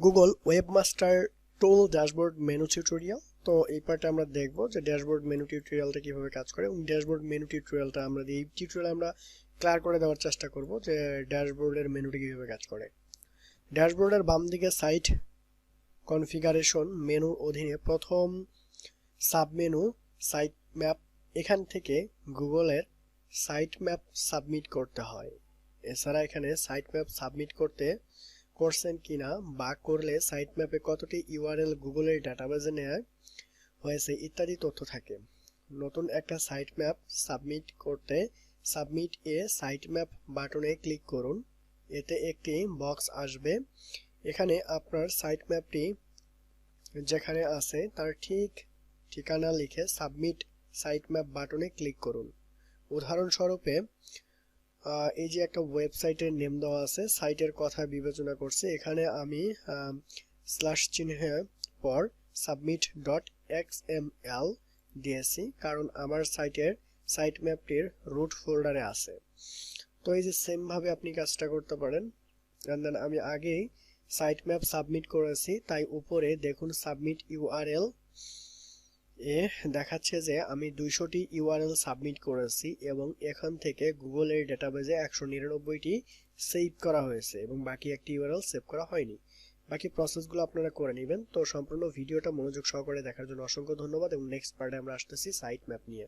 Google webmaster টুল dashboard menu tutorial. তো এই পার্টে আমরা দেখব যে ড্যাশবোর্ড মেনু টিউটোরিয়ালটা কিভাবে কাজ করে এবং ড্যাশবোর্ড মেনু টিউটোরিয়ালটা এই টিউটোরিয়ালে আমরা ক্লিয়ার করে দেওয়ার চেষ্টা করব যে ড্যাশবোর্ডের মেনুটি কিভাবে কাজ করে। ড্যাশবোর্ডের বাম দিকে সাইট কনফিগারেশন মেনুর অধীনে প্রথম সাবমেনু সাইট ম্যাপ, এখান থেকে গুগলের সাইট ম্যাপ সাবমিট করতে হয়। এছাড়া এখানে সাইট ম্যাপ সাবমিট করছেন কিনা বা করলে সাইট ম্যাপে কতটি ইউআরএল গুগলের ডাটাবেজে নেওয়া হয়েছে ইত্যাদি তথ্য থাকে। নতুন একটা সাইট ম্যাপ সাবমিট করতে সাবমিট এ সাইট ম্যাপ বাটনে ক্লিক করুন। এতে একটি বক্স আসবে, এখানে আপনার সাইট ম্যাপটি যেখানে আছে তার ঠিক ঠিকানা লিখে সাবমিট সাইট ম্যাপ বাটনে ক্লিক করুন। উদাহরণস্বরূপে এই যে একটা ওয়েবসাইটের নেম দেওয়া আছে, সাইটের কথা বিবেচনা করছে, এখানে আমি স্ল্যাশ চিহ্নের পর সাবমিট ডট এক্সএমএল দিয়েছি কারণ আমার সাইট ম্যাপটির রুট ফোল্ডারে আছে। তো এই যে সেম ভাবে আপনি কাজটা করতে পারেন। দেন আমি আগেই সাইট ম্যাপ সাবমিট করেছি, তাই উপরে দেখুন সাবমিট ইউআরএল এ দেখাচ্ছে যে আমি 200টি ইউআরএল সাবমিট করেছি এবং এখান থেকে গুগলের ডেটাবেজে 199টি সেভ করা হয়েছে এবং বাকি একটি ইউআরএল সেভ করা হয়নি। বাকি প্রসেসগুলো আপনারা করে নেবেন। তো সম্পূর্ণ ভিডিওটা মনোযোগ সহকারে দেখার জন্য অসংখ্য ধন্যবাদ এবং নেক্সট পার্টে আমরা আসতেছি সাইট ম্যাপ নিয়ে।